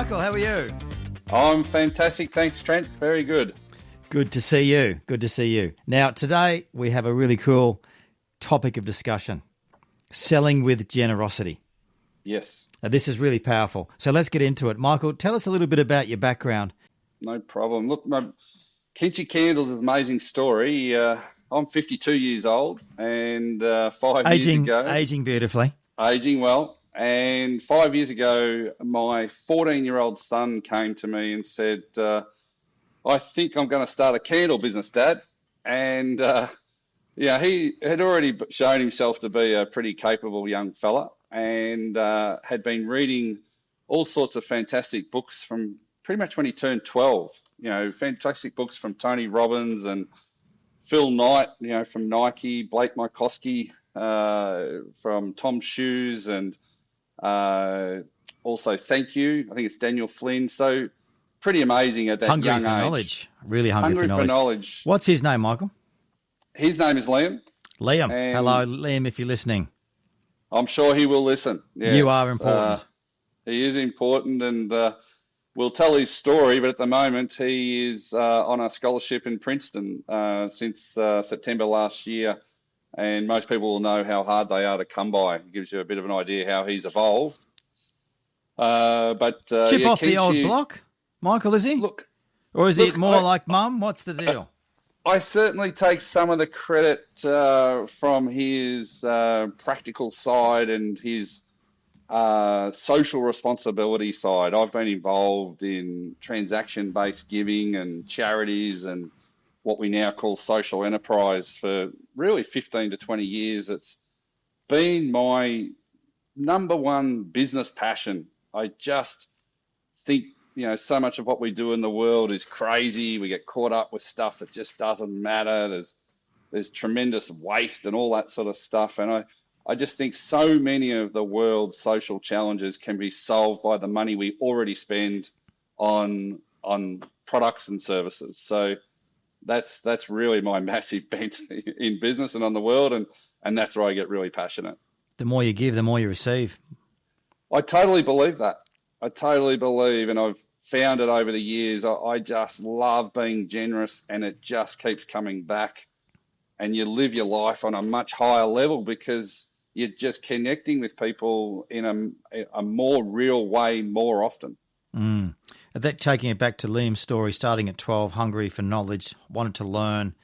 Michael, how are you? I'm fantastic. Thanks, Trent. Very good. Good to see you. Good to see you. Now, today we have a really cool topic of discussion, selling with generosity. Yes. Now, this is really powerful. So let's get into it. Michael, tell us a little bit about your background. No problem. Look, my Kenshi Candles is an amazing story. I'm 52 years old, and 5 years ago... Aging beautifully. Aging well. And 5 years ago, my 14-year-old son came to me and said, I think I'm going to start a candle business, Dad. And, he had already shown himself to be a pretty capable young fella and had been reading all sorts of fantastic books from pretty much when he turned 12. Fantastic books from Tony Robbins and Phil Knight, from Nike, Blake Mycoskie, from Tom Shoes, and also Thank You. I think it's Daniel Flynn. So pretty amazing at that young age. Hungry for knowledge. Really hungry for knowledge. What's his name, Michael? His name is Liam. Liam. Hello, Liam, if you're listening. I'm sure he will listen. Yes. You are important. He is important, and we'll tell his story, but at the moment he is on a scholarship in Princeton since September last year. And most people will know how hard they are to come by. It gives you a bit of an idea how he's evolved. Chip off the old block, Michael, is he? Or is he more like Mum? What's the deal? I certainly take some of the credit from his practical side and his social responsibility side. I've been involved in transaction-based giving and charities and what we now call social enterprise for really 15 to 20 years. It's been my number one business passion. I just think, so much of what we do in the world is crazy. We get caught up with stuff that just doesn't matter. There's tremendous waste and all that sort of stuff. And I just think so many of the world's social challenges can be solved by the money we already spend on products and services. So that's really my massive bent in business and on the world, and that's where I get really passionate. The more you give, the more you receive. I totally believe that. I totally believe, and I've found it over the years. I just love being generous, and it just keeps coming back. And you live your life on a much higher level because you're just connecting with people in a more real way more often. Mm. That taking it back to Liam's story, starting at 12, hungry for knowledge, wanted to learn,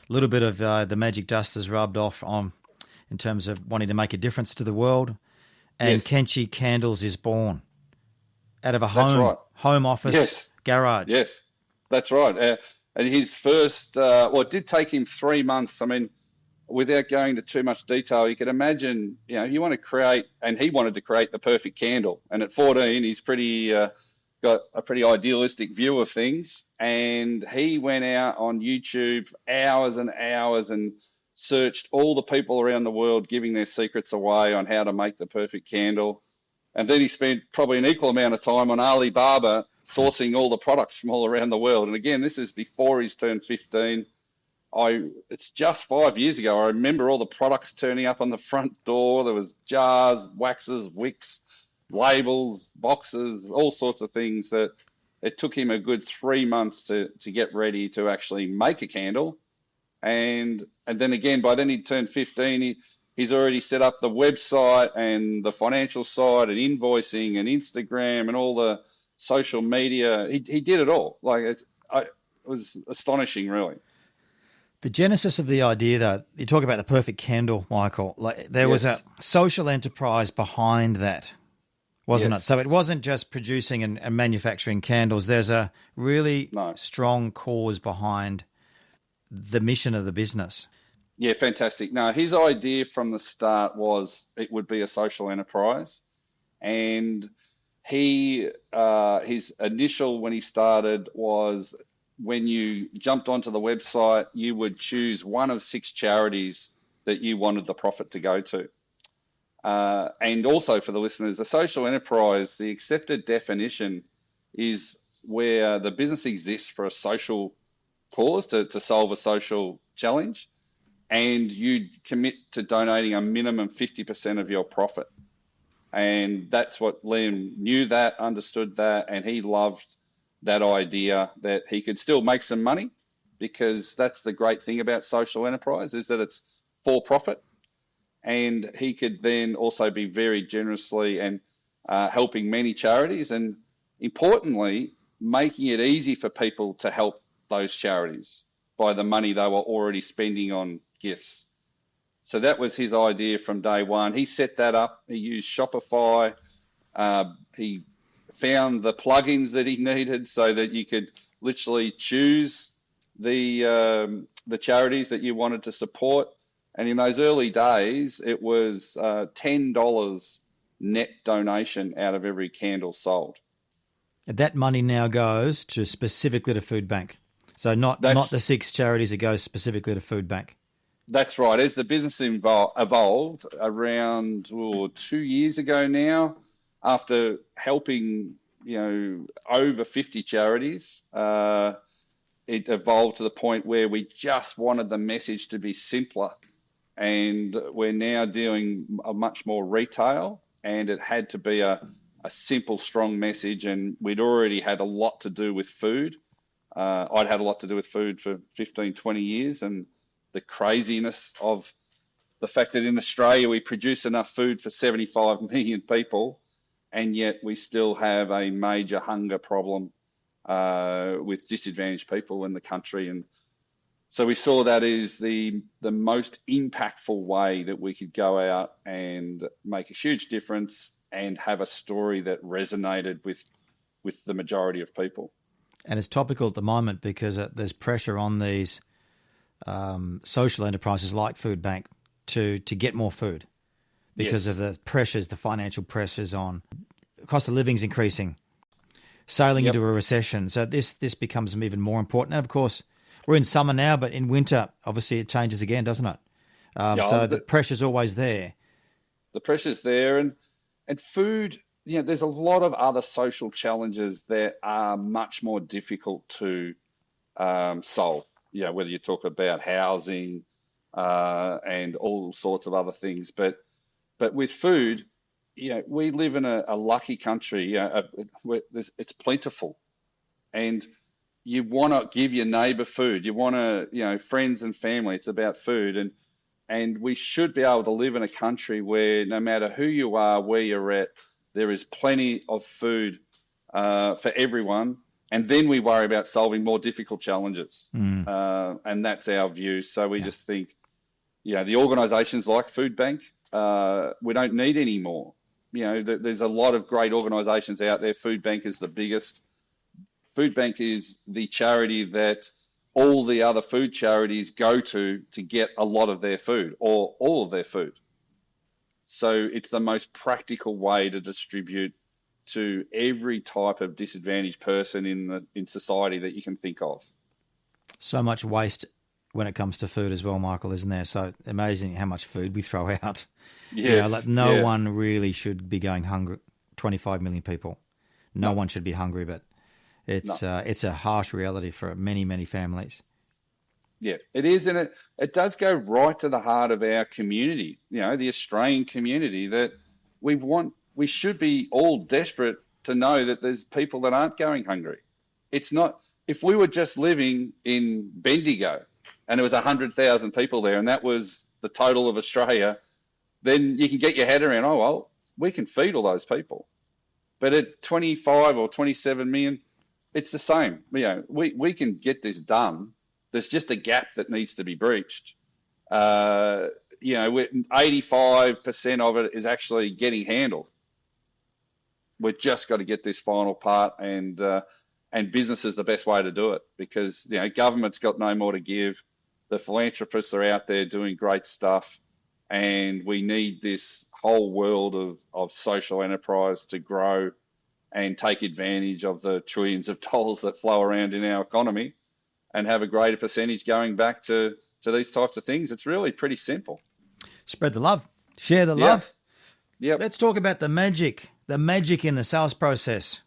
a little bit of the magic dust has rubbed off on in terms of wanting to make a difference to the world. And yes. Kenshi Candles is born out of a home office garage. Yes, that's right. And his first, it did take him 3 months. I mean, without going into too much detail, you could imagine, you want to create, and he wanted to create the perfect candle. And at 14, he's got a pretty idealistic view of things. And he went out on YouTube hours and hours and searched all the people around the world giving their secrets away on how to make the perfect candle. And then he spent probably an equal amount of time on Alibaba sourcing all the products from all around the world. And again, this is before he's turned 15. It's just 5 years ago. I remember all the products turning up on the front door. There was jars, waxes, wicks, labels, boxes, all sorts of things that it took him a good 3 months to get ready to actually make a candle. And then again, by then he'd turned 15, he's already set up the website and the financial side and invoicing and Instagram and all the social media. He did it all. It was astonishing, really. The genesis of the idea, though, you talk about the perfect candle, Michael. There was a social enterprise behind that, wasn't it? So it wasn't just producing and manufacturing candles. There's a really strong cause behind the mission of the business. Yeah, fantastic. No, his idea from the start was it would be a social enterprise. And his initial, when he started, was when you jumped onto the website, you would choose one of 6 charities that you wanted the profit to go to. And also for the listeners, a social enterprise, the accepted definition is where the business exists for a social cause to solve a social challenge, and you commit to donating a minimum 50% of your profit. And that's what Liam knew, that, understood that, and he loved that idea that he could still make some money, because that's the great thing about social enterprise, is that it's for profit. And he could then also be very generously and helping many charities, and importantly, making it easy for people to help those charities by the money they were already spending on gifts. So that was his idea from day one. He set that up. He used Shopify. He found the plugins that he needed so that you could literally choose the charities that you wanted to support. And in those early days, it was $10 net donation out of every candle sold. That money now goes to specifically to Food Bank. So not the 6 charities, it goes specifically to Food Bank. That's right. As the business evolved around 2 years ago now, after helping over 50 charities, it evolved to the point where we just wanted the message to be simpler. And we're now doing a much more retail, and it had to be a simple, strong message. And we'd already had a lot to do with food. I'd had a lot to do with food for 15, 20 years, and the craziness of the fact that in Australia we produce enough food for 75 million people, and yet we still have a major hunger problem with disadvantaged people in the country. And so we saw that as the most impactful way that we could go out and make a huge difference and have a story that resonated with the majority of people. And it's topical at the moment because there's pressure on these social enterprises like Food Bank to get more food because of the pressures, the financial pressures on cost of living's increasing, sailing into a recession. So this becomes even more important. And of course, we're in summer now, but in winter, obviously it changes again, doesn't it? So the pressure's always there. The pressure's there. And food, there's a lot of other social challenges that are much more difficult to solve. Whether you talk about housing and all sorts of other things. But with food, we live in a lucky country. It's plentiful. And you want to give your neighbour food. You want to, friends and family. It's about food. And we should be able to live in a country where no matter who you are, where you're at, there is plenty of food for everyone. And then we worry about solving more difficult challenges. And that's our view. So we just think, the organisations like Food Bank, we don't need any more. There's a lot of great organisations out there. Food Bank is the biggest. Food Bank is the charity that all the other food charities go to get a lot of their food or all of their food. So it's the most practical way to distribute to every type of disadvantaged person in society that you can think of. So much waste when it comes to food as well, Michael, isn't there? So amazing how much food we throw out. Yes. No one really should be going hungry. 25 million people. No one should be hungry, but it's a harsh reality for many, many families. Yeah, it is, and it does go right to the heart of our community, the Australian community, that we should be all desperate to know that there's people that aren't going hungry. It's not, if we were just living in Bendigo and there was 100,000 people there and that was the total of Australia, then you can get your head around, we can feed all those people. But at 25 or 27 million, it's the same. We can get this done. There's just a gap that needs to be breached. 85% of it is actually getting handled. We've just got to get this final part, and business is the best way to do it because government's got no more to give. The philanthropists are out there doing great stuff, and we need this whole world of social enterprise to grow and take advantage of the trillions of dollars that flow around in our economy and have a greater percentage going back to these types of things. It's really pretty simple. Spread the love. Share the love. Yep. Let's talk about the magic in the sales process,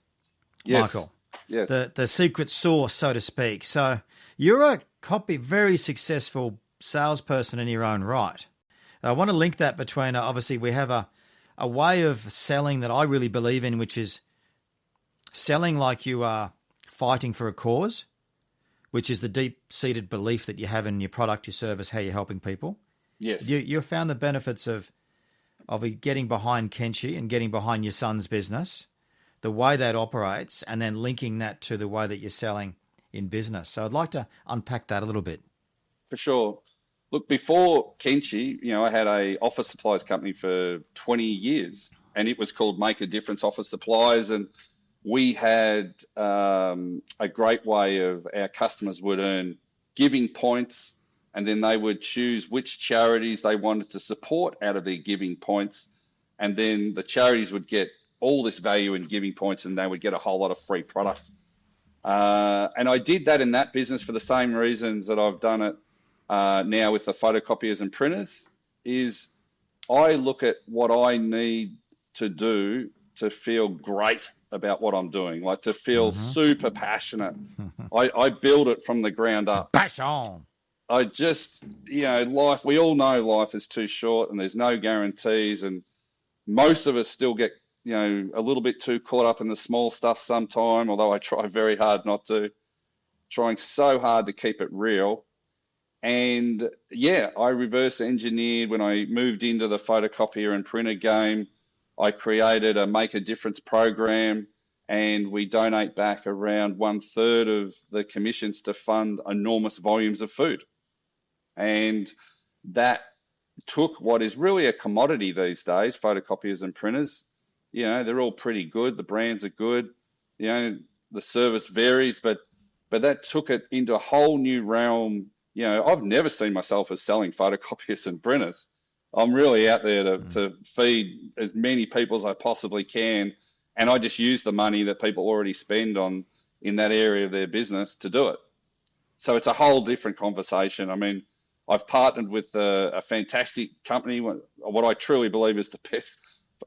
Michael. Yes. The secret sauce, so to speak. So you're a very successful salesperson in your own right. I want to link that between, obviously, we have a a way of selling that I really believe in, which is selling like you are fighting for a cause, which is the deep-seated belief that you have in your product, your service, how you're helping people. Yes. You found the benefits of getting behind Kenshi and getting behind your son's business, the way that operates, and then linking that to the way that you're selling in business. So I'd like to unpack that a little bit. For sure. Look, before Kenshi, I had a office supplies company for 20 years, and it was called Make a Difference Office Supplies. And we had a great way of our customers would earn giving points, and then they would choose which charities they wanted to support out of their giving points. And then the charities would get all this value in giving points, and they would get a whole lot of free product. And I did that in that business for the same reasons that I've done it now with the photocopiers and printers. Is I look at what I need to do to feel great about what I'm doing, like to feel super passionate. I build it from the ground up. Passion. I just, life, we all know life is too short and there's no guarantees. And most of us still get, a little bit too caught up in the small stuff sometime, although I try very hard not to, trying so hard to keep it real. And yeah, I reverse engineered when I moved into the photocopier and printer game. I created a Make a Difference program, and we donate back around 1/3 of the commissions to fund enormous volumes of food. And that took what is really a commodity these days, photocopiers and printers. They're all pretty good. The brands are good. The service varies, but that took it into a whole new realm. I've never seen myself as selling photocopiers and printers. I'm really out there to feed as many people as I possibly can. And I just use the money that people already spend in that area of their business to do it. So it's a whole different conversation. I mean, I've partnered with a fantastic company, what I truly believe is the best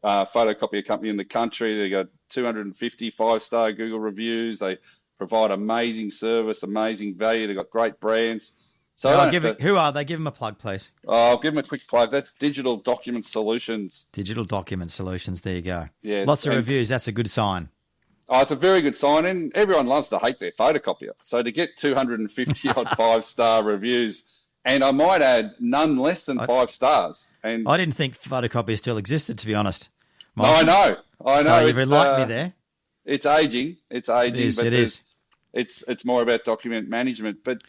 photocopier company in the country. They got 250 5-star Google reviews. They provide amazing service, amazing value. They've got great brands. So who are they? Give them a plug, please. I'll give them a quick plug. That's Digital Document Solutions. Digital Document Solutions. There you go. Yes, lots of reviews. That's a good sign. Oh, it's a very good sign, and everyone loves to hate their photocopier. So to get 250 odd 5-star reviews, and I might add none less than 5 stars. And I didn't think photocopiers still existed, to be honest. No, I know. So you've enlightened me there. It's aging. It is. It's more about document management, but.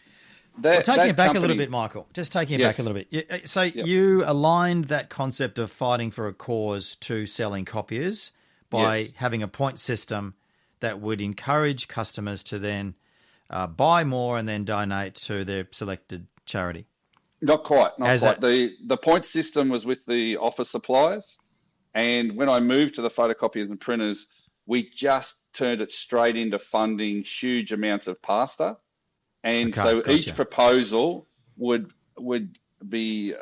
Taking it back a little bit, Michael. Just taking it back a little bit. So you aligned that concept of fighting for a cause to selling copiers by having a point system that would encourage customers to then buy more and then donate to their selected charity. Not quite. The point system was with the office suppliers, and when I moved to the photocopiers and printers, we just turned it straight into funding huge amounts of pasta. And each proposal would be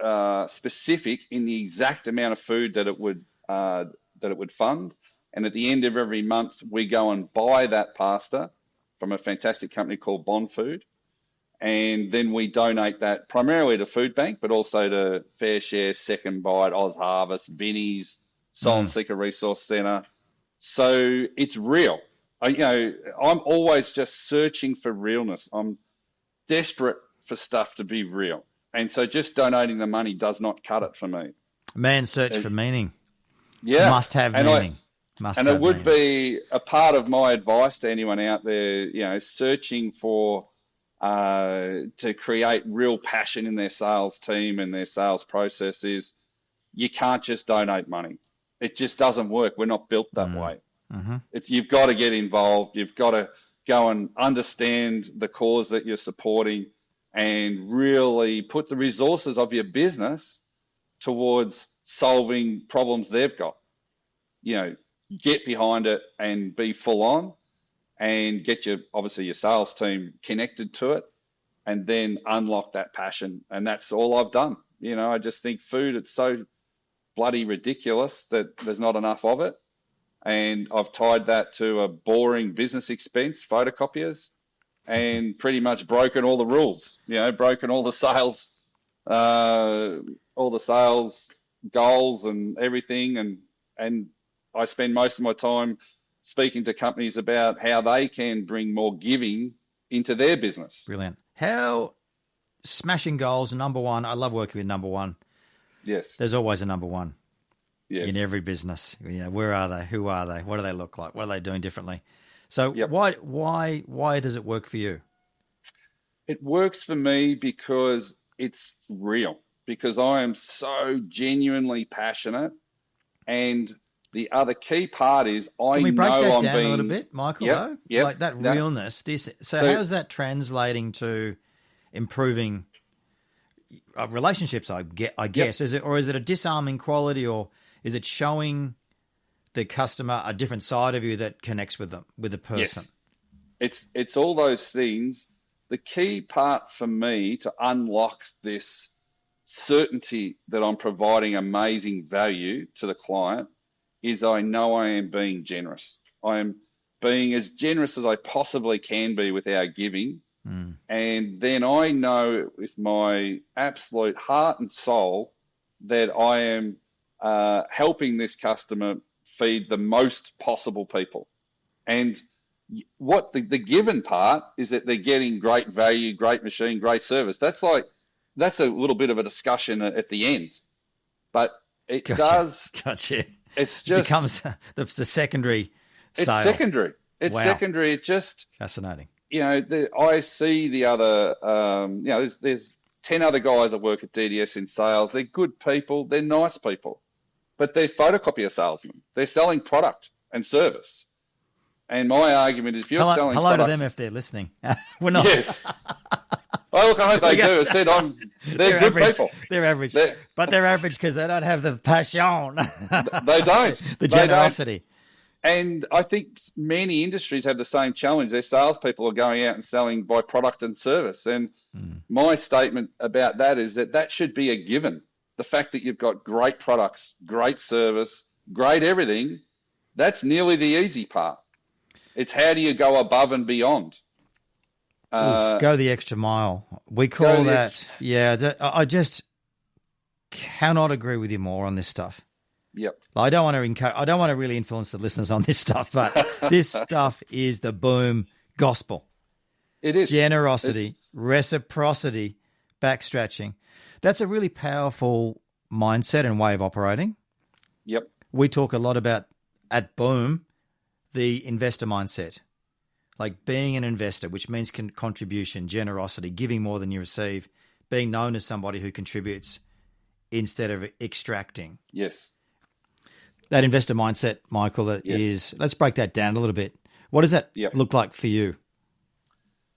specific in the exact amount of food that it would fund. And at the end of every month, we go and buy that pasta from a fantastic company called Bond Food, and then we donate that primarily to Food Bank, but also to Fair Share, Second Bite, Oz Harvest, Vinnie's, Solon Seeker Resource Centre. So it's real. I'm always just searching for realness. I'm desperate for stuff to be real. And so just donating the money does not cut it for me. Man's search for meaning. Yeah. Must have meaning. It would be a part of my advice to anyone out there, searching for, to create real passion in their sales team and their sales process is you can't just donate money. It just doesn't work. We're not built that way. Mm-hmm. You've got to get involved. You've got to go and understand the cause that you're supporting and really put the resources of your business towards solving problems they've got. Get behind it and be full on and get your sales team connected to it and then unlock that passion. And that's all I've done. I just think food, it's so bloody ridiculous that there's not enough of it. And I've tied that to a boring business expense, photocopiers, and pretty much broken all the rules, broken all the sales goals and everything. and I spend most of my time speaking to companies about how they can bring more giving into their business. Brilliant. How smashing goals, number one. I love working with number one. Yes. There's always a number one Yes. in every business. You know, where are they? Who are they? What do they look like? What are they doing differently? So Yep. why does it work for you? It works for me because it's real, because I am so genuinely passionate. And the other key part is Can we break that I'm down being, a little bit, Michael, though? Yep. Like that realness. So how's that translating to improving relationships, I guess? Is it, or is it a disarming quality, or is it showing the customer a different side of you that connects with them, with the person? Yes. It's all those things. The key part for me to unlock this certainty that I'm providing amazing value to the client is I know I am being generous. I am being as generous as I possibly can be with our giving. And then I know with my absolute heart and soul that I am helping this customer feed the most possible people. And what the given part is that they're getting great value, great machine, great service. That's a little bit of a discussion at the end, but it does. Gotcha. It's just it becomes the secondary. It's sale. secondary. It's Wow. secondary. It just Fascinating. I see the other. There's 10 other guys that work at DDS in sales. They're good people. They're nice people, but they're photocopier salesmen. They're selling product and service. And my argument is, if you're selling hello product, to them if they're listening. We're not. Yes. Oh, look, I hope they do. I said they're good average. people. They're average. But they're average because they don't have the passion. They don't. The generosity. And I think many industries have the same challenge. Their salespeople are going out and selling by product and service. And my statement about that is that should be a given. The fact that you've got great products, great service, great everything, that's nearly the easy part. It's how do you go above and beyond? Go the extra mile. We call that, I just cannot agree with you more on this stuff. Yep. I don't want to really influence the listeners on this stuff, but this stuff is the boom gospel. It is. Generosity, reciprocity, backstretching. That's a really powerful mindset and way of operating. Yep. We talk a lot about, at Boom, the investor mindset. Like being an investor, which means contribution, generosity, giving more than you receive, being known as somebody who contributes instead of extracting. Yes. That investor mindset, Michael, is, let's break that down a little bit. What does that look like for you?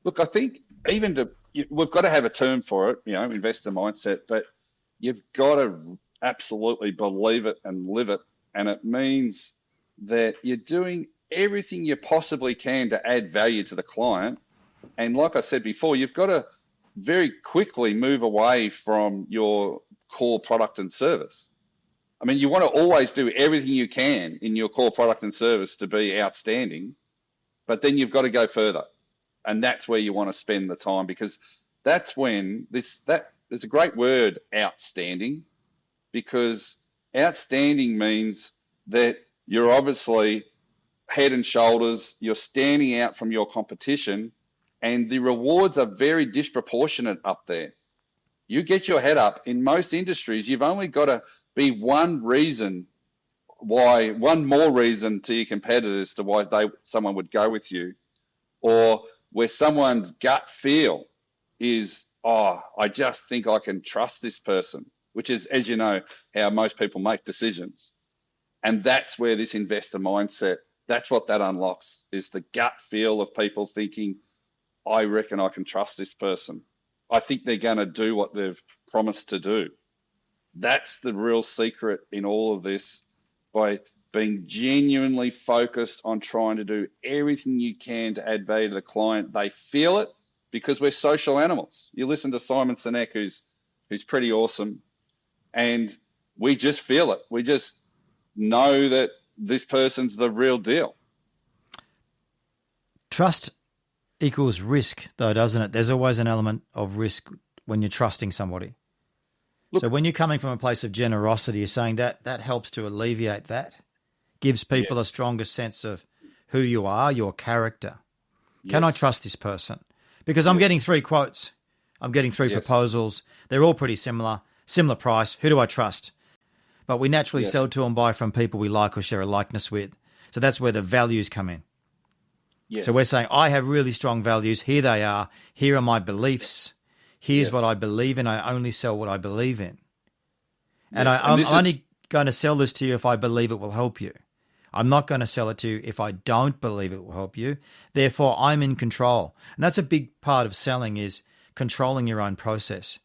Look, I think we've got to have a term for it, investor mindset, but you've got to absolutely believe it and live it. And it means that you're doing everything you possibly can to add value to the client. And like I said before, you've got to very quickly move away from your core product and service. I mean, you want to always do everything you can in your core product and service to be outstanding, but then you've got to go further. And that's where you want to spend the time, because that's when there's a great word, outstanding, because outstanding means that you're obviously head and shoulders, you're standing out from your competition, and the rewards are very disproportionate up there. You get your head up. In most industries, you've only got to be one more reason to your competitors to why someone would go with you, or where someone's gut feel is, I just think I can trust this person, which is, as you know, how most people make decisions. And that's where this investor mindset, that's what that unlocks, is the gut feel of people thinking, I reckon I can trust this person. I think they're going to do what they've promised to do. That's the real secret in all of this, by being genuinely focused on trying to do everything you can to add value to the client. They feel it because we're social animals. You listen to Simon Sinek, who's pretty awesome, and we just feel it. We just know that this person's the real deal. Trust equals risk, though, doesn't it? There's always an element of risk when you're trusting somebody. Look, so when you're coming from a place of generosity, you're saying that helps to alleviate that? gives people a Yes. stronger sense of who you are, your character. Can I Yes. trust this person? Because I'm Yes. getting 3 quotes. I'm getting 3 Yes. proposals. They're all pretty similar price. Who do I trust? But we naturally Yes. sell to and buy from people we like or share a likeness with. So that's where the values come in. Yes. So we're saying, I have really strong values. Here they are. Here are my beliefs. Here's Yes. what I believe in. I only sell what I believe in. And Yes. I'm this is- only going to sell this to you if I believe it will help you. I'm not going to sell it to you if I don't believe it will help you. Therefore, I'm in control. And that's a big part of selling, is controlling your own process.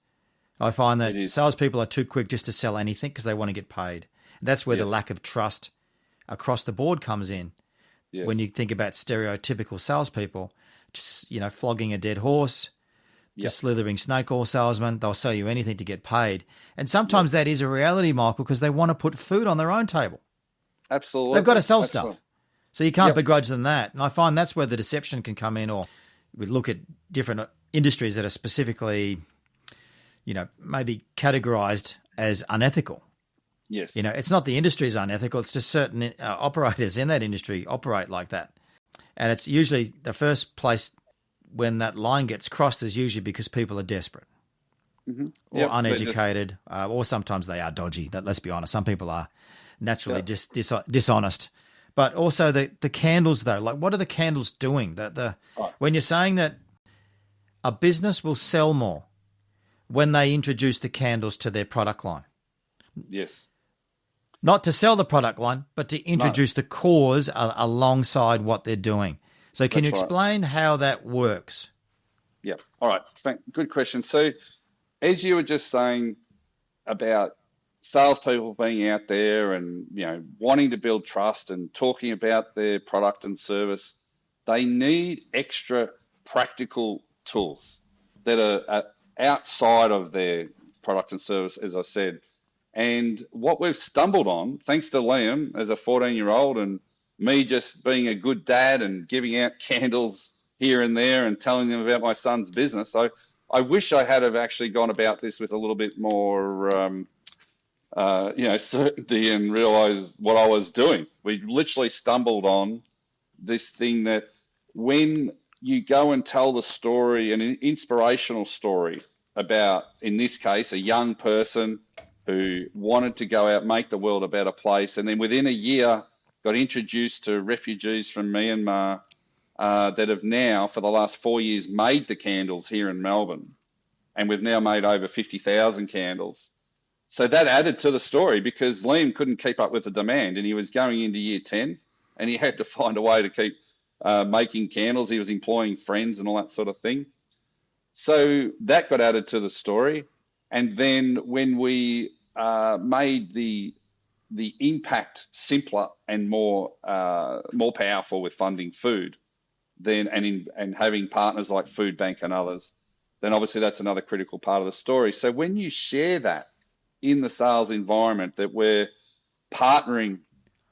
I find that It is. salespeople are too quick just to sell anything because they want to get paid. That's where the Yes. lack of trust across the board comes in. Yes. When you think about stereotypical salespeople, just, flogging a dead horse, the Yep. slithering snake oil salesman, they'll sell you anything to get paid. And sometimes that is a reality, Michael, because they want to put food on their own table. Absolutely. They've got to sell Absolutely. stuff. So you can't Yep. begrudge them that. And I find that's where the deception can come in, or we look at different industries that are specifically, maybe categorized as unethical. Yes. It's not the industry is unethical. It's just certain operators in that industry operate like that. And it's usually the first place when that line gets crossed is usually because people are desperate or Yep. uneducated, or sometimes they are dodgy. Let's be honest. Some people are naturally just dishonest. But also the candles, though, like what are the candles doing? When you're saying that a business will sell more when they introduce the candles to their product line. Yes. Not to sell the product line, but to introduce the cause alongside what they're doing. So can you That's right. explain how that works? Yeah. All right. Good question. So, as you were just saying about salespeople being out there and wanting to build trust and talking about their product and service, they need extra practical tools that are outside of their product and service, as I said. And what we've stumbled on, thanks to Liam as a 14-year-old and me just being a good dad and giving out candles here and there and telling them about my son's business. So I wish I had have actually gone about this with a little bit more, certainty and realized what I was doing. We literally stumbled on this thing that when you go and tell the story, an inspirational story about, in this case, a young person who wanted to go out, make the world a better place, and then within a year got introduced to refugees from Myanmar that have now, for the last 4 years, made the candles here in Melbourne. And we've now made over 50,000 candles. So that added to the story because Liam couldn't keep up with the demand and he was going into year 10 and he had to find a way to keep making candles. He was employing friends and all that sort of thing. So that got added to the story. And then when we made the impact simpler and more powerful with funding food, then and having partners like Food Bank and others, then obviously that's another critical part of the story. So when you share that in the sales environment, that we're partnering,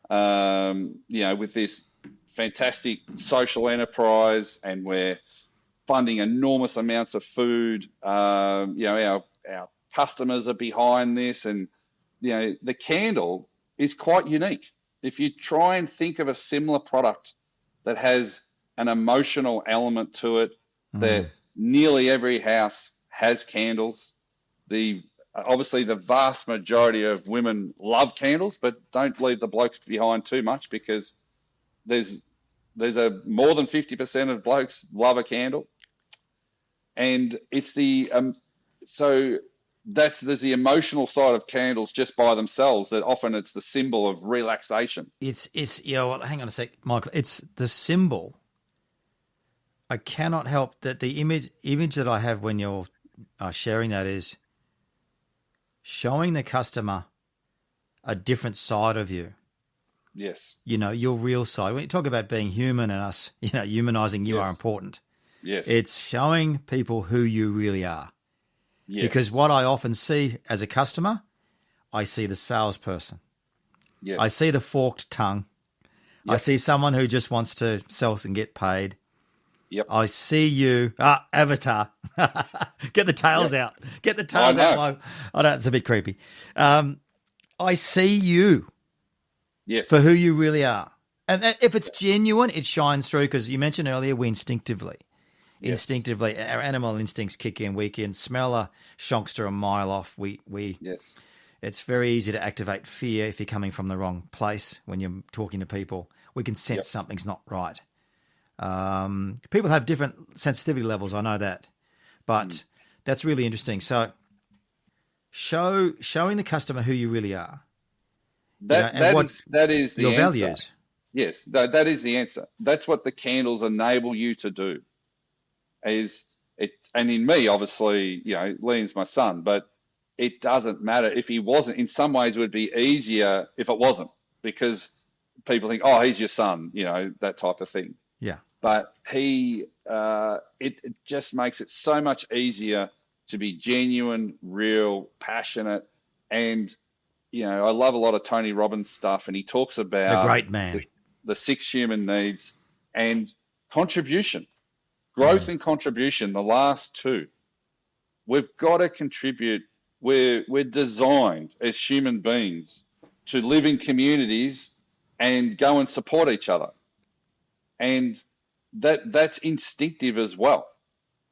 with this fantastic social enterprise, and we're funding enormous amounts of food. Our customers are behind this, and the candle is quite unique. If you try and think of a similar product that has an emotional element to it, that nearly every house has candles. Obviously the vast majority of women love candles, but don't leave the blokes behind too much, because there's a more than 50% of blokes love a candle. And it's there's the emotional side of candles just by themselves, that often it's the symbol of relaxation. It's hang on a sec, Michael. It's the symbol. I cannot help that the image that I have when you're sharing that is showing the customer a different side of you. Yes. Your real side. When you talk about being human and us, humanizing you Yes. are important. Yes. It's showing people who you really are. Yes. Because what I often see as a customer, I see the salesperson. Yes. I see the forked tongue. Yep. I see someone who just wants to sell and get paid. Yep. I see you. Avatar. Get the tails out. Get the tails out. I know it's a bit creepy. I see you. for Yes. who you really are. And if it's genuine, it shines through, because you mentioned earlier, we Yes. our animal instincts kick in. We can smell a shonkster a mile off. Yes. It's very easy to activate fear if you're coming from the wrong place when you're talking to people. We can sense Yep. something's not right. People have different sensitivity levels. I know that, but that's really interesting. So, showing the customer who you really are, and what That is your the answer. values. Yes, that is the answer. That's what the candles enable you to do. Is it? And in me, obviously, Liam's my son, but it doesn't matter if he wasn't. In some ways, it would be easier if it wasn't, because people think, oh, he's your son, that type of thing. Yeah. But it just makes it so much easier to be genuine, real, passionate, and I love a lot of Tony Robbins stuff, and he talks The about great man. the 6 human needs and contribution, growth and contribution. The last two, we've got to contribute. We're designed as human beings to live in communities and go and support each other, and that's instinctive as well.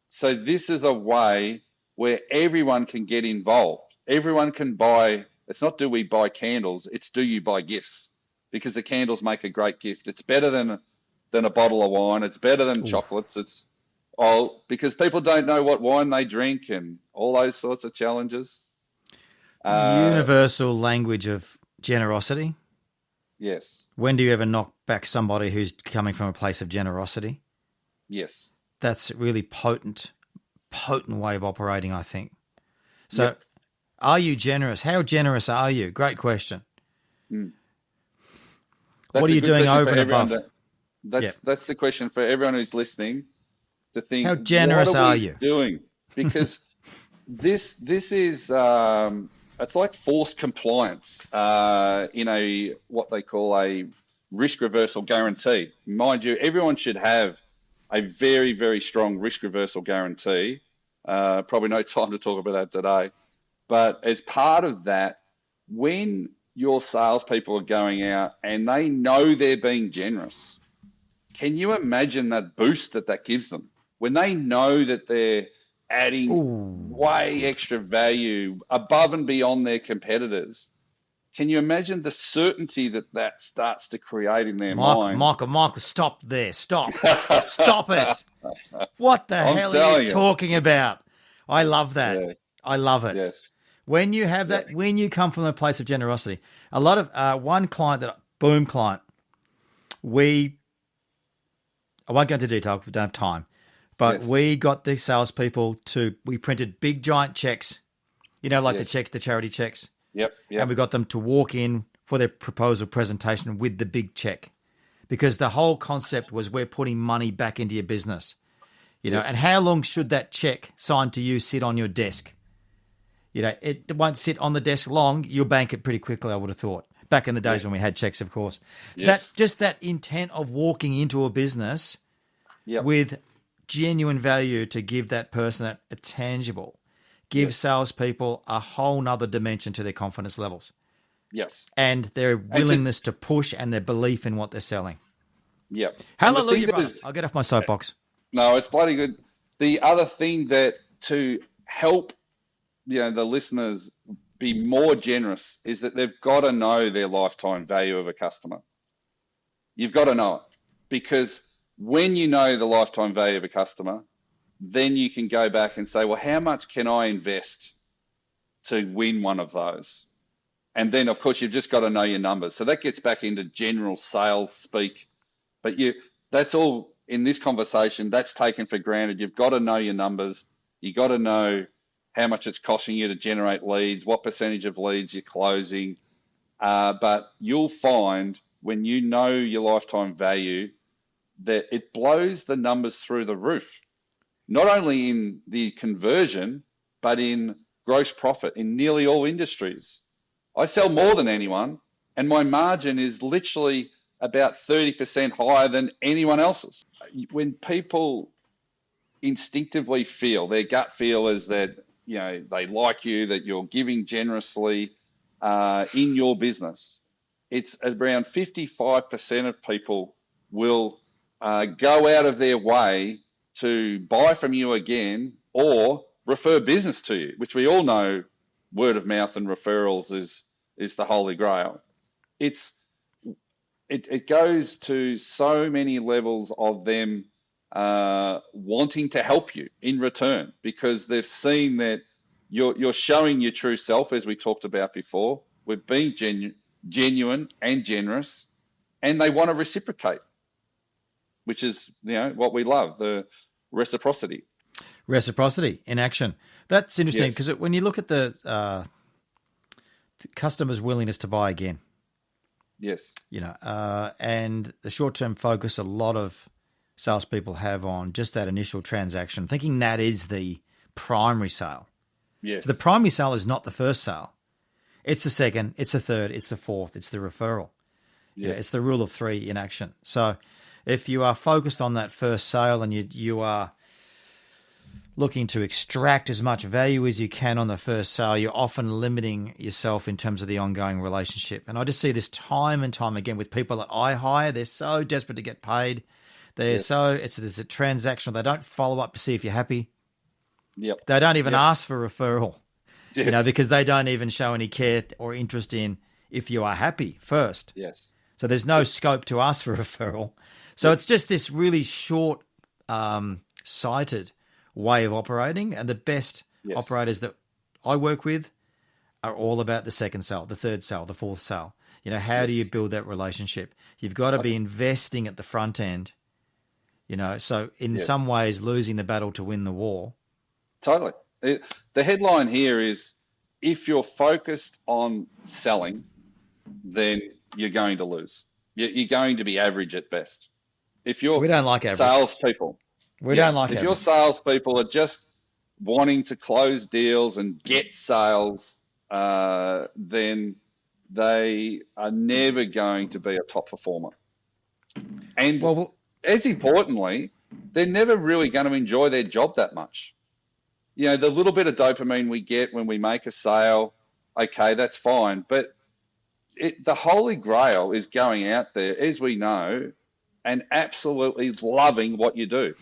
So this is a way where everyone can get involved. Everyone can buy. It's not, do we buy candles? It's, do you buy gifts? Because the candles make a great gift. It's better than a bottle of wine. It's better than chocolates. It's because people don't know what wine they drink and all those sorts of challenges. Universal language of generosity. Yes. When do you ever knock back somebody who's coming from a place of generosity? Yes. That's a really potent way of operating, I think. So, Yep. Are you generous? How generous are you? Great question. What are you doing over and above? That's the question for everyone who's listening, to think, how generous what are we you doing? Because this is it's like forced compliance in what they call a risk reversal guarantee. Mind you, everyone should have a very, very strong risk reversal guarantee. Probably no time to talk about that today. But as part of that, when your salespeople are going out and they know they're being generous, can you imagine that boost that gives them? When they know that they're adding way extra value above and beyond their competitors, can you imagine the certainty that starts to create in their mind? Michael, stop there. Stop. Stop it. What the hell are telling you you. talking about? I love that. Yes. I love it. Yes. When you have that, when you come from a place of generosity, a lot of one client client, I won't go into detail because we don't have time, but we got the salespeople we printed big giant checks, the checks, the charity checks. Yep. And we got them to walk in for their proposal presentation with the big check, because the whole concept was, we're putting money back into your business, and how long should that check signed to you sit on your desk? It won't sit on the desk long. You'll bank it pretty quickly, I would have thought. Back in the days when we had checks, of course. So that intent of walking into a business with genuine value to give that person a tangible, give salespeople a whole nother dimension to their confidence levels. Yes. And their willingness to push and their belief in what they're selling. Yep. Hallelujah, brother. I'll get off my soapbox. No, it's bloody good. The other thing that to help the listeners be more generous is that they've got to know their lifetime value of a customer. You've got to know it, because when you know the lifetime value of a customer, then you can go back and say, well, how much can I invest to win one of those? And then, of course, you've just got to know your numbers. So that gets back into general sales speak. But that's all in this conversation. That's taken for granted. You've got to know your numbers. You've got to know how much it's costing you to generate leads, what percentage of leads you're closing. But you'll find when you know your lifetime value that it blows the numbers through the roof, not only in the conversion, but in gross profit in nearly all industries. I sell more than anyone, and my margin is literally about 30% higher than anyone else's. When people instinctively feel, their gut feel is that they like you, that you're giving generously in your business, it's around 55% of people will go out of their way to buy from you again or refer business to you, which we all know word of mouth and referrals is the holy grail. It goes to so many levels of them wanting to help you in return because they've seen that you're showing your true self, as we talked about before. We're being genuine and generous, and they want to reciprocate, which is what we love, the reciprocity. Reciprocity in action. That's interesting Yes. because when you look at the customer's willingness to buy again, Yes. and the short-term focus a lot of salespeople have on just that initial transaction, thinking that is the primary sale. Yes. So the primary sale is not the first sale. It's the second, it's the third, it's the fourth, it's the referral. Yes. It's the rule of three in action. So if you are focused on that first sale and you are looking to extract as much value as you can on the first sale, you're often limiting yourself in terms of the ongoing relationship. And I just see this time and time again with people that I hire. They're so desperate to get paid. There's a transactional. They don't follow up to see if you're happy. Yep. They don't even ask for referral, Yes. because they don't even show any care or interest in if you are happy first. Yes. So there's no scope to ask for referral. So it's just this really short sighted way of operating. And the best operators that I work with are all about the second sale, the third sale, the fourth sale. How do you build that relationship? You've got to be investing at the front end, so in some ways losing the battle to win the war. Totally. The headline here is, if you're focused on selling, then you're going to lose. You're going to be average at best. If you're We don't like average. salespeople, We don't like if average. your salespeople are just wanting to close deals and get sales, then they are never going to be a top performer. And as importantly, they're never really going to enjoy their job that much. The little bit of dopamine we get when we make a sale, okay, that's fine. But the holy grail is going out there, as we know, and absolutely loving what you do.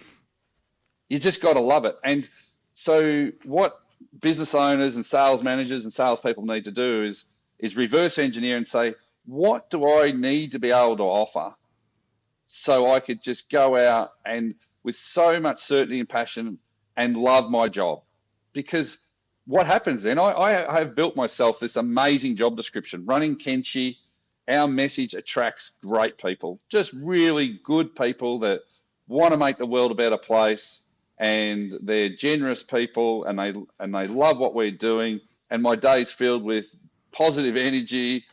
You just got to love it. And so what business owners and sales managers and salespeople need to do is reverse engineer and say, what do I need to be able to offer so I could just go out and with so much certainty and passion and love my job? Because what happens then, I have built myself this amazing job description. Running Kenshi, our message attracts great people, just really good people that want to make the world a better place, and they're generous people, and they love what we're doing, and my day's filled with positive energy.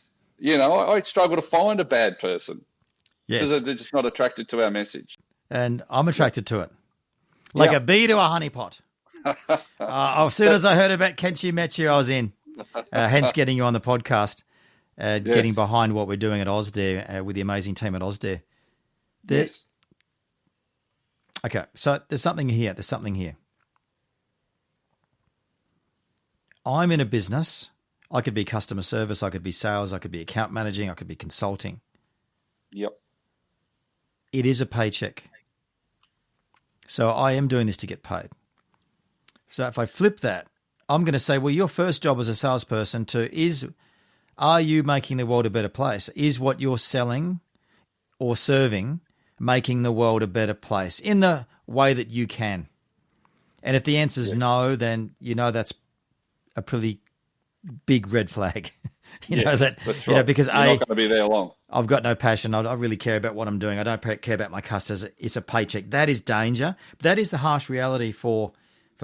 I struggle to find a bad person. Yes. Because they're just not attracted to our message. And I'm attracted to it. Like a bee to a honeypot. As soon as I heard about Kenshi Mechi, I was in. Hence getting you on the podcast, getting behind what we're doing at Ausdare with the amazing team at Ausdare. Yes. Okay, so there's something here. I'm in a business. I could be customer service. I could be sales. I could be account managing. I could be consulting. Yep. It is a paycheck. So I am doing this to get paid. So if I flip that, I'm going to say, well, your first job as a salesperson are you making the world a better place? Is what you're selling or serving making the world a better place in the way that you can? And if the answer is no, then that's a pretty big red flag. That's right. Because you're not going to be there long. I've got no passion. I really care about what I'm doing. I don't care about my customers. It's a paycheck. That is danger. That is the harsh reality for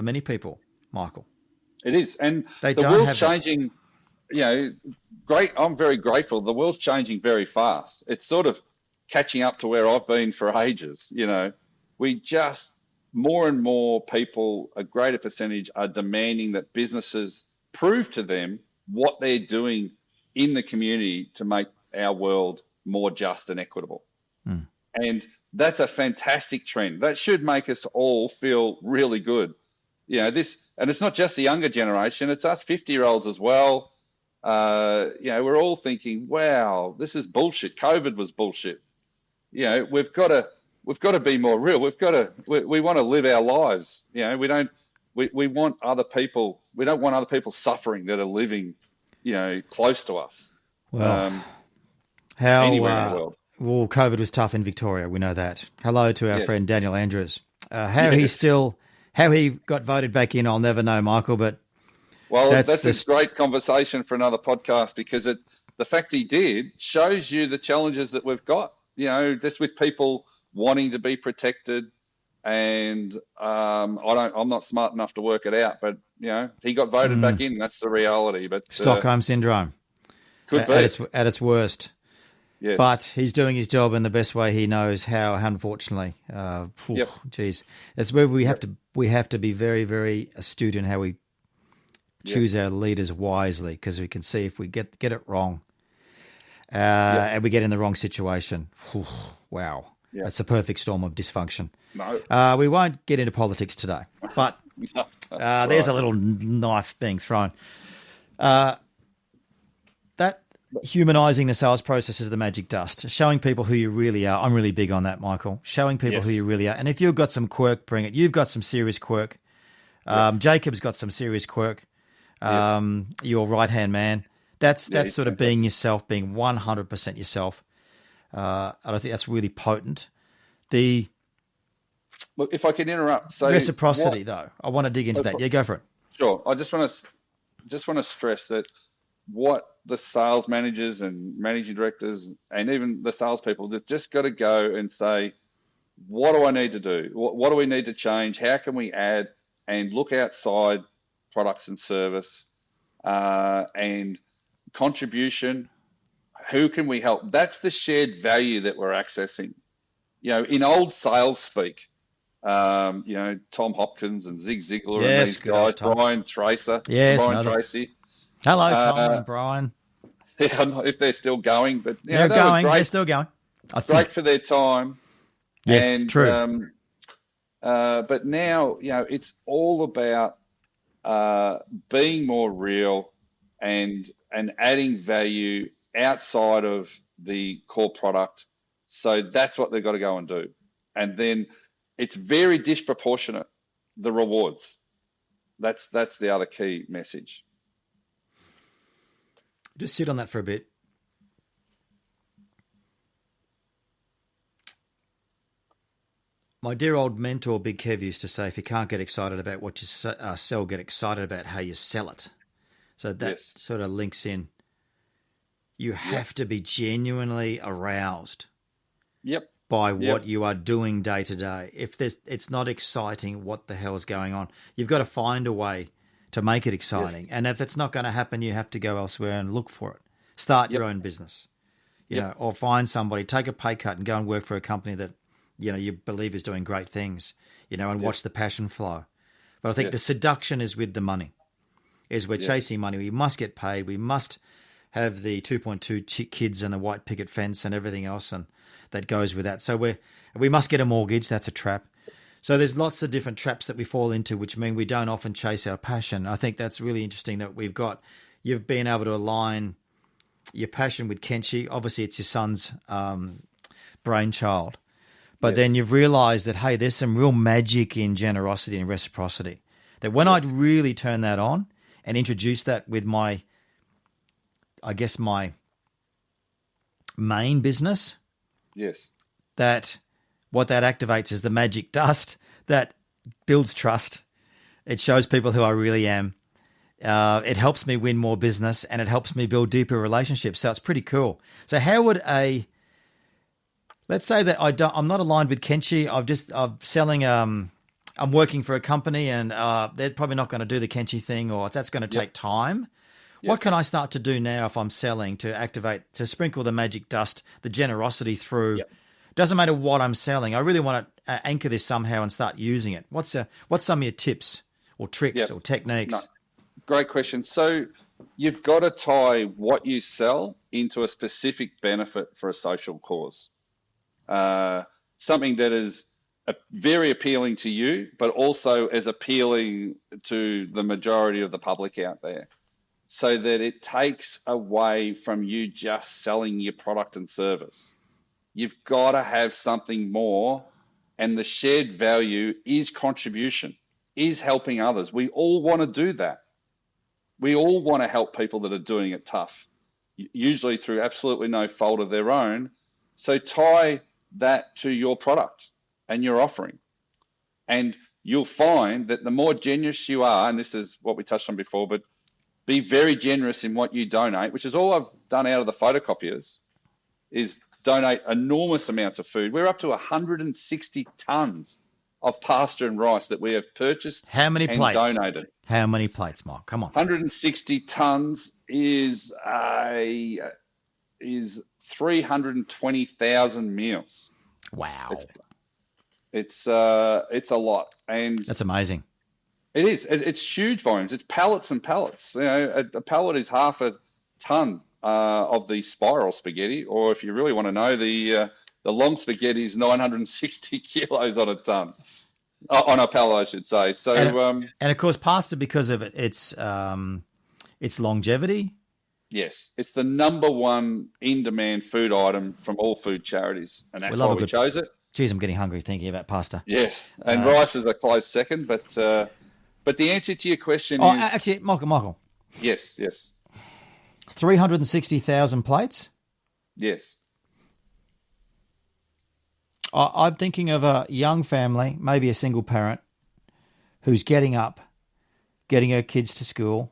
many people, Michael. It is. And the world's changing, great. I'm very grateful. The world's changing very fast. It's sort of catching up to where I've been for ages. We just, more and more people, a greater percentage, are demanding that businesses prove to them what they're doing in the community to make our world more just and equitable. And that's a fantastic trend. That should make us all feel really good. And it's not just the younger generation, it's us 50-year-olds as well. we're all thinking, wow, this is bullshit. COVID was bullshit. We've got to be more real. We want to live our lives. We want other people. We don't want other people suffering that are living, close to us. Well, Anywhere in the world. Well, COVID was tough in Victoria. We know that. Hello to our friend Daniel Andrews. How he got voted back in, I'll never know, Michael. But that's a great conversation for another podcast, because the fact he did shows you the challenges that we've got. Just with people wanting to be protected, and I'm not smart enough to work it out, but he got voted back in. That's the reality. But Stockholm syndrome could be at its worst. Yes. But he's doing his job in the best way he knows how. Unfortunately, geez, that's where we have to be very, very astute in how we choose our leaders wisely, because we can see if we get it wrong, and we get in the wrong situation. Wow, that's a perfect storm of dysfunction. No, we won't get into politics today, but there's a little knife being thrown. That humanizing the sales process is the magic dust. Showing people who you really are. I'm really big on that, Michael. Showing people who you really are. And if you've got some quirk, bring it. You've got some serious quirk. Jacob's got some serious quirk. Your right-hand man. That's sort of being yourself, being 100% yourself. I think that's really potent. Look, if I can interrupt. So reciprocity, though. I want to dig into that. Yeah, go for it. Sure. I just want to stress that what the sales managers and managing directors and even the salespeople, they've just got to go and say, what do I need to do? What do we need to change? How can we add and look outside products and service and contribution? Who can we help? That's the shared value that we're accessing. In old sales speak, Tom Hopkins and Zig Ziglar and these guys, Brian Tracy. Hello, Tom and Brian. Yeah, I don't know if they're still going, but they're going. They're still going. Great for their time. Yes, and, true. But now, it's all about being more real and adding value outside of the core product. So that's what they've got to go and do. And then it's very disproportionate, the rewards. That's the other key message. Just sit on that for a bit. My dear old mentor, Big Kev, used to say, if you can't get excited about what you sell, get excited about how you sell it. So that sort of links in. You have to be genuinely aroused by what you are doing day to day. If it's not exciting, what the hell is going on? You've got to find a way to make it exciting. Yes. And if it's not going to happen, you have to go elsewhere and look for it. Start your own business, or find somebody, take a pay cut and go and work for a company that, you believe is doing great things, and watch the passion flow. But I think the seduction is with the money, is we're chasing money. We must get paid. We must have the 2.2 kids and the white picket fence and everything else, and that goes with that. So we must get a mortgage. That's a trap. So there's lots of different traps that we fall into, which mean we don't often chase our passion. I think that's really interesting that you've been able to align your passion with Kenshi. Obviously, it's your son's brainchild. But then you've realized that, hey, there's some real magic in generosity and reciprocity. That when I'd really turn that on and introduce that with my main business, that what that activates is the magic dust that builds trust. It shows people who I really am. It helps me win more business, and it helps me build deeper relationships. So it's pretty cool. So how would let's say that I'm not aligned with Kenshi. I'm selling. I'm working for a company, and they're probably not going to do the Kenshi thing, or that's going to take time. Yes. What can I start to do now if I'm selling to activate, to sprinkle the magic dust, the generosity through? Doesn't matter what I'm selling. I really want to anchor this somehow and start using it. What's some of your tips or tricks or techniques? No, great question. So you've got to tie what you sell into a specific benefit for a social cause. Something that is very appealing to you, but also as appealing to the majority of the public out there. so that it takes away from you just selling your product and service. You've got to have something more, and the shared value is contribution, is helping others. We all want to do that. We all want to help people that are doing it tough, usually through absolutely no fault of their own. So tie that to your product and your offering. And you'll find that the more generous you are, and this is what we touched on before, but be very generous in what you donate, which is all I've done out of the photocopiers, is donate enormous amounts of food. We're up to 160 tons of pasta and rice that we have purchased. How many and plates? Donated. How many plates, Mark? Come on. 160 tons is 320,000 meals. Wow. It's a lot, and that's amazing. It is. It's huge volumes. It's pallets and pallets. You know, a pallet is half a ton of the spiral spaghetti, or if you really want to know, the long spaghetti is 960 kilos on a ton, on a pallet, I should say. So, and of course, pasta, because of its longevity. Yes, it's the number one in-demand food item from all food charities, and that's why we chose it. Geez, I'm getting hungry thinking about pasta. Yes, and rice is a close second, but the answer to your question is... Actually, Michael. Yes. 360,000 plates? Yes. I'm thinking of a young family, maybe a single parent, who's getting up, getting her kids to school,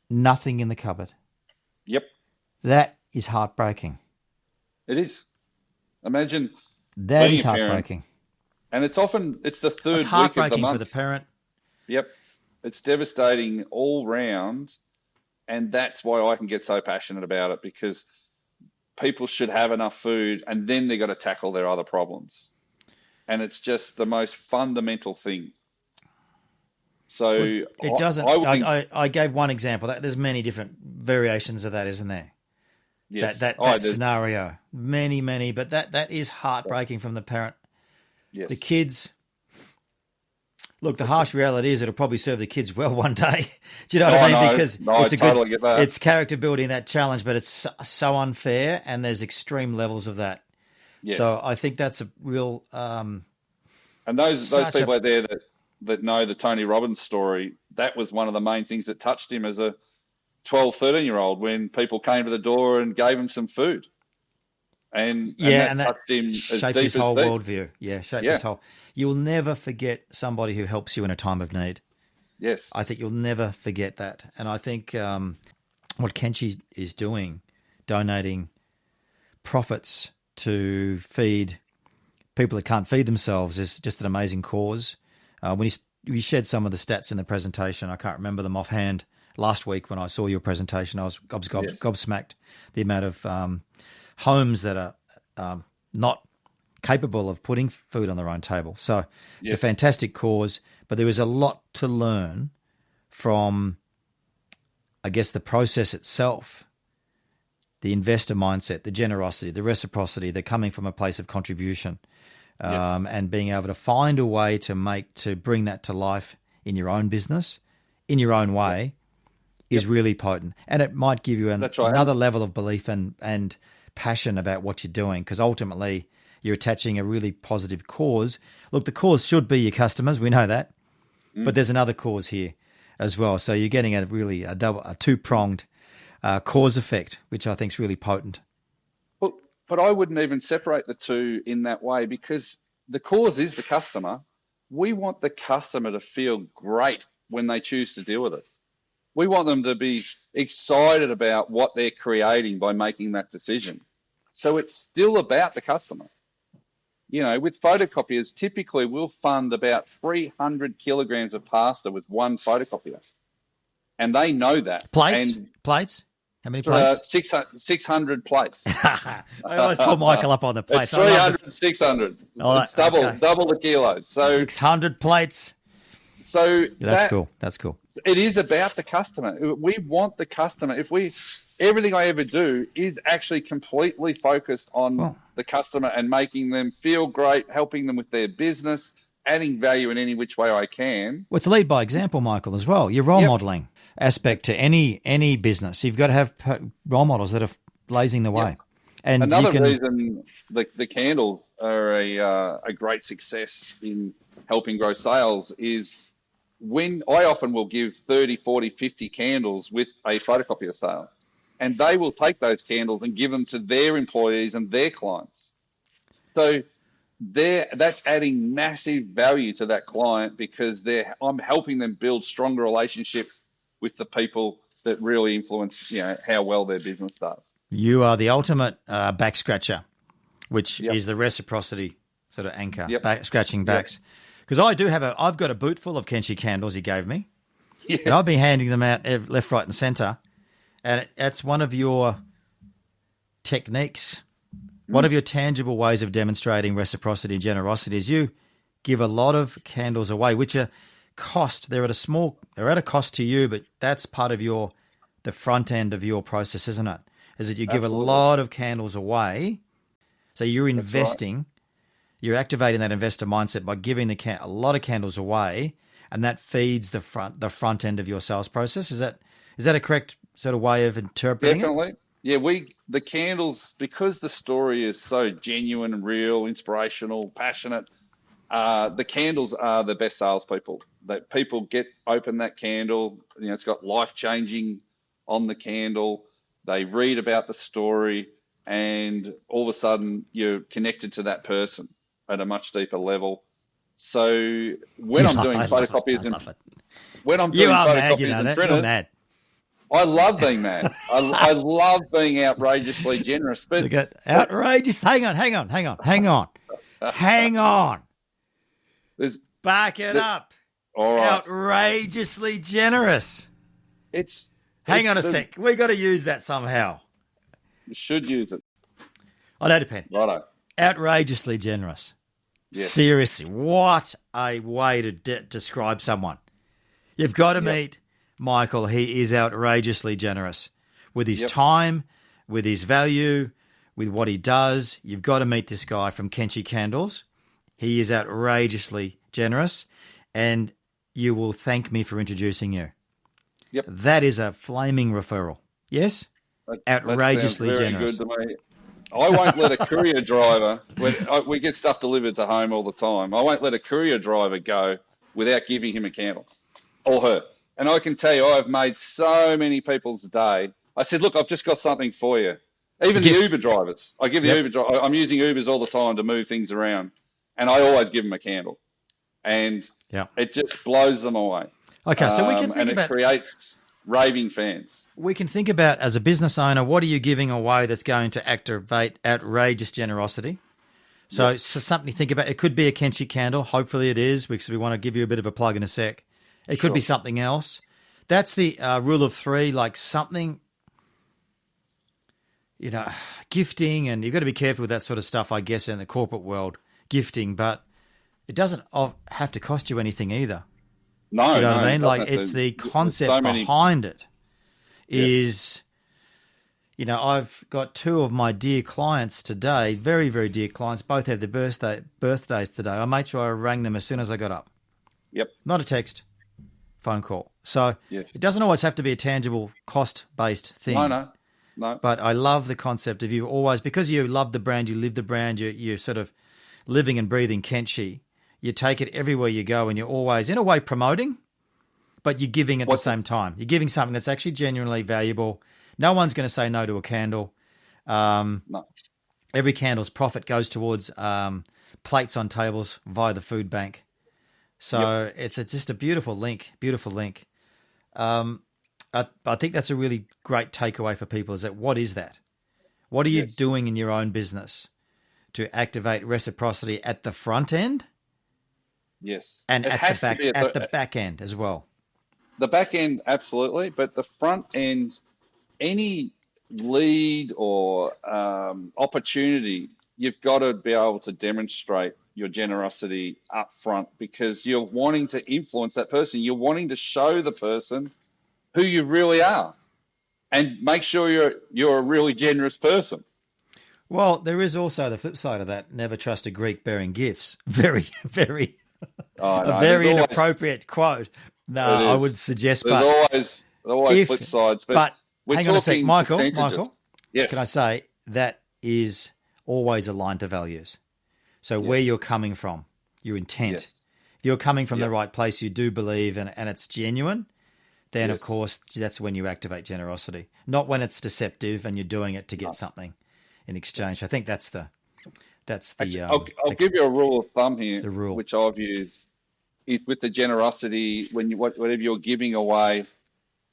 nothing in the cupboard. Yep. That is heartbreaking. It is. Imagine... That is heartbreaking. And it's the third week of the month. It's heartbreaking for the parent. Yep. It's devastating all round. And that's why I can get so passionate about it, because people should have enough food, and then they've got to tackle their other problems. And it's just the most fundamental thing. So it doesn't. I gave one example. There's many different variations of that, isn't there? Yes. That scenario. Many, but that is heartbreaking from the parent. Yes. The kids. Look, the harsh reality is it'll probably serve the kids well one day. Do you know what I mean? Because I totally get that. It's character building, that challenge, but it's so unfair, and there's extreme levels of that. Yes. So I think that's a real. And those people out there that know the Tony Robbins story, that was one of the main things that touched him as a 12, 13-year-old, when people came to the door and gave him some food. And that touched him as shaped deep his as whole deep. worldview. Yeah, his whole. You'll never forget somebody who helps you in a time of need. Yes. I think you'll never forget that. And I think what Kenshi is doing, donating profits to feed people that can't feed themselves, is just an amazing cause. When you shared some of the stats in the presentation, I can't remember them offhand. Last week when I saw your presentation, I was gobsmacked the amount of homes that are not capable of putting food on their own table. So it's a fantastic cause, but there is a lot to learn from, I guess, the process itself, the investor mindset, the generosity, the reciprocity, the coming from a place of contribution, and being able to find a way to bring that to life in your own business, in your own way, is really potent. And it might give you another level of belief and passion about what you're doing, because ultimately you're attaching a really positive cause. Look, the cause should be your customers. We know that. But there's another cause here as well. So you're getting a two-pronged cause effect, which I think is really potent. But I wouldn't even separate the two in that way, because the cause is the customer. We want the customer to feel great when they choose to deal with it. We want them to be excited about what they're creating by making that decision. So it's still about the customer. You know, with photocopiers, typically we'll fund about 300 kilograms of pasta with one photocopier. And they know that. Plates? How many plates? 600 plates. I always pull Michael up on the plates. It's 300 and 600. It's double the kilos. So 600 plates. So that's cool. That's cool. It is about the customer. We want the customer. Everything I ever do is actually completely focused on the customer and making them feel great, helping them with their business, adding value in any which way I can. Well, it's lead by example, Michael, as well. You're role modeling. aspect to any business. You've got to have role models that are blazing the way. Yep. And another reason the candles are a great success in helping grow sales is when I often will give 30, 40, 50 candles with a photocopier sale, and they will take those candles and give them to their employees and their clients. So that's adding massive value to that client because I'm helping them build stronger relationships with the people that really influence, how well their business does. You are the ultimate back scratcher, which is the reciprocity sort of anchor, scratching backs. Because I've got a boot full of Kenshi candles he gave me, and I've been handing them out left, right, and centre. And that's one of your techniques, one of your tangible ways of demonstrating reciprocity and generosity is you give a lot of candles away, which are cost. They're at a cost to you, but that's part of the front end of your process, isn't it? Is that you give a lot of candles away. So you're investing, you're activating that investor mindset by giving a lot of candles away, and that feeds the front end of your sales process. Is that a correct sort of way of interpreting Definitely. it? Yeah, the candles, because the story is so genuine and real, inspirational, passionate, the candles are the best salespeople. That people open that candle, it's got life changing on the candle. They read about the story, and all of a sudden you're connected to that person at a much deeper level. So when I'm doing photocopiers and printers, I love being mad. I love being outrageously generous. But outrageous. Hang on. Back it up. All right. Outrageously generous. Hang on a sec. We got to use that somehow. You should use it. Oh, that depends. Righto. Outrageously generous. Yes. Seriously, what a way to describe someone. You've got to meet Michael. He is outrageously generous with his time, with his value, with what he does. You've got to meet this guy from Kenshi Candles. He is outrageously generous, and you will thank me for introducing you. Yep. That is a flaming referral. Yes? Outrageously generous. Good to me. I won't let a courier driver, we get stuff delivered to home all the time, I won't let a courier driver go without giving him a candle or her. And I can tell you, I've made so many people's day. I said, look, I've just got something for you. Even the Uber drivers. I give the Uber driver, I'm using Ubers all the time to move things around, and I always give them a candle. And it just blows them away. Okay, so we can think about... it creates raving fans. We can think about, as a business owner, what are you giving away that's going to activate outrageous generosity? So something to think about. It could be a Kenshi candle. Hopefully it is, because we want to give you a bit of a plug in a sec. It could be something else. That's the rule of three, like something, gifting, and you've got to be careful with that sort of stuff, I guess, in the corporate world, gifting, but it doesn't have to cost you anything either. No, do you know what I mean? Like, it's the concept behind it is, I've got two of my dear clients today, very, very dear clients, both have their birthdays today. I made sure I rang them as soon as I got up. Yep. Not a text, phone call. So it doesn't always have to be a tangible cost-based thing. No. But I love the concept of you always, because you love the brand, you live the brand, you're sort of living and breathing Kenshi. You take it everywhere you go, and you're always, in a way, promoting, but you're giving at the same time. You're giving something that's actually genuinely valuable. No one's going to say no to a candle. No. Every candle's profit goes towards plates on tables via the food bank. So it's just a beautiful link, I think that's a really great takeaway for people, is that what is that? What are you doing in your own business to activate reciprocity at the front end? Yes. And at the back end as well. The back end, absolutely. But the front end, any lead or opportunity, you've got to be able to demonstrate your generosity up front, because you're wanting to influence that person. You're wanting to show the person who you really are and make sure you're a really generous person. Well, there is also the flip side of that. Never trust a Greek bearing gifts. Very, very... Oh, no, a very inappropriate quote. No, I would suggest. There's always flip sides, but we're hang on a sec, talking Michael. percentages. Yes. Can I say that is always aligned to values? So where you're coming from, your intent. Yes. If you're coming from the right place, you do believe, and it's genuine, then of course that's when you activate generosity. Not when it's deceptive and you're doing it to get something in exchange. I think that's the. Actually, I'll give you a rule of thumb here, the rule, which I've used, is with the generosity, whatever you're giving away,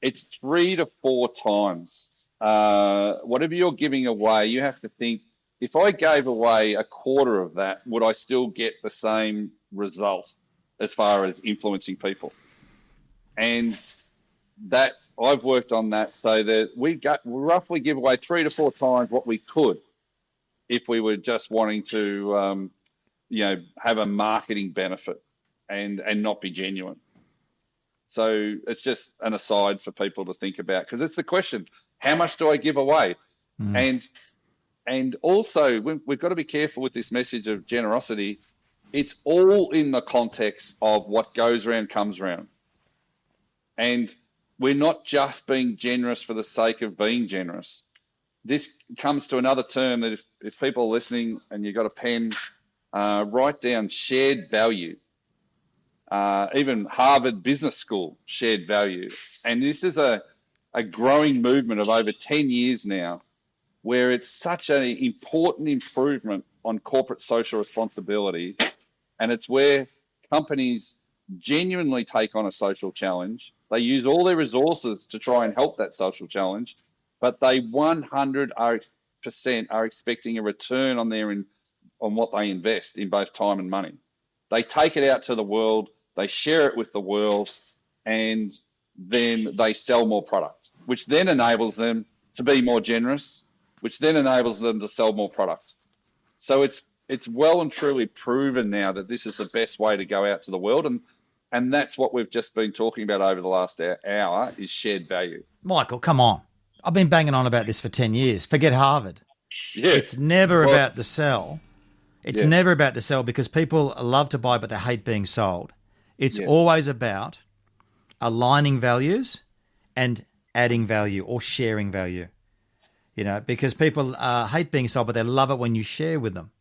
it's 3 to 4 times. Whatever you're giving away, you have to think, if I gave away a quarter of that, would I still get the same result as far as influencing people? And I've worked on that so that we roughly give away 3 to 4 times what we could if we were just wanting to, have a marketing benefit and not be genuine. So it's just an aside for people to think about, because it's the question, how much do I give away? And also, we've got to be careful with this message of generosity. It's all in the context of what goes around comes around. And we're not just being generous for the sake of being generous. This comes to another term that if people are listening and you've got a pen, write down shared value. Even Harvard Business School, shared value. And this is a growing movement of over 10 years now, where it's such an important improvement on corporate social responsibility. And it's where companies genuinely take on a social challenge. They use all their resources to try and help that social challenge, but they 100% are expecting a return on what they invest in both time and money. They take it out to the world, they share it with the world, and then they sell more product, which then enables them to be more generous, which then enables them to sell more product. So it's well and truly proven now that this is the best way to go out to the world, and that's what we've just been talking about over the last hour is shared value. Michael, come on. I've been banging on about this for 10 years. Forget Harvard. Yes. It's never about the sell. It's never about the sell, because people love to buy, but they hate being sold. It's always about aligning values and adding value or sharing value. Because people hate being sold, but they love it when you share with them.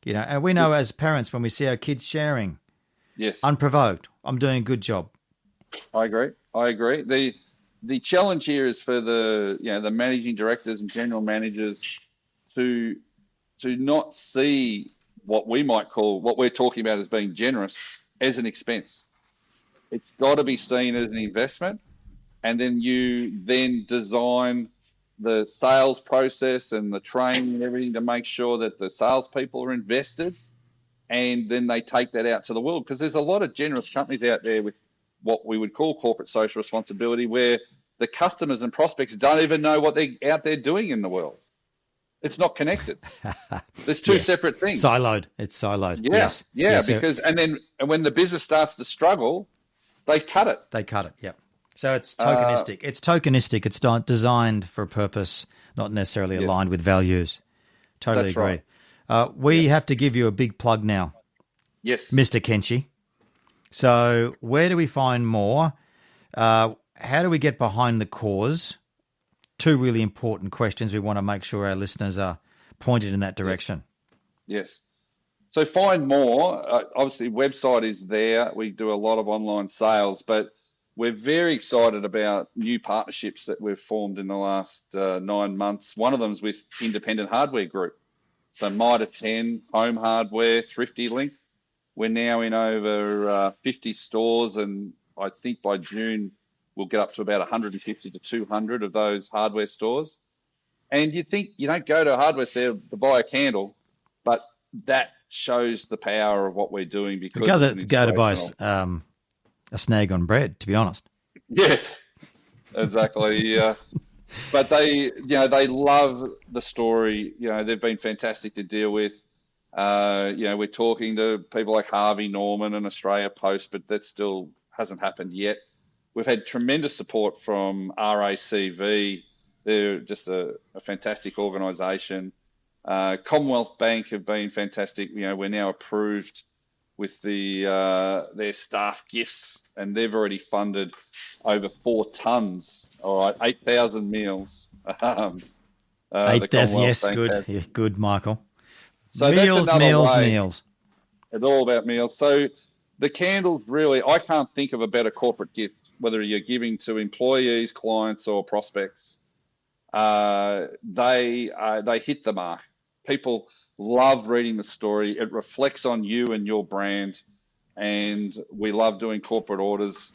And we know as parents, when we see our kids sharing, unprovoked, I'm doing a good job. I agree. The challenge here is for the managing directors and general managers to not see what we might call, what we're talking about as being generous, as an expense. It's got to be seen as an investment, and then you design the sales process and the training and everything to make sure that the salespeople are invested, and then they take that out to the world. Because there's a lot of generous companies out there with what we would call corporate social responsibility, where the customers and prospects don't even know what they're out there doing in the world. It's not connected. There's two separate things. Siloed. It's siloed. Because and when the business starts to struggle, they cut it. Yep. So it's tokenistic. It's tokenistic. It's not designed for a purpose, not necessarily aligned with values. Totally agree. Right. We have to give you a big plug now. Yes. Mr. Kenshi. So where do we find more? How do we get behind the cause? Two really important questions. We want to make sure our listeners are pointed in that direction. Yes. So find more. Obviously, website is there. We do a lot of online sales, but we're very excited about new partnerships that we've formed in the last 9 months. One of them is with Independent Hardware Group. So Mitre 10, Home Hardware, Thrifty Link. We're now in over 50 stores, and I think by June we'll get up to about 150 to 200 of those hardware stores. And you think you don't go to a hardware store to buy a candle, but that shows the power of what we're doing. Because go to buy a snag on bread, to be honest. Yes, exactly. But they love the story. They've been fantastic to deal with. We're talking to people like Harvey Norman and Australia Post, but that still hasn't happened yet. We've had tremendous support from RACV. They're just a fantastic organisation. Commonwealth Bank have been fantastic. We're now approved with their staff gifts, and they've already funded over 4 tons. All right, 8,000 meals. 8,000, yes, good, yeah, good, Michael. So meals. It's all about meals. So the candles, really, I can't think of a better corporate gift, whether you're giving to employees, clients, or prospects. They hit the mark. People love reading the story. It reflects on you and your brand, and we love doing corporate orders.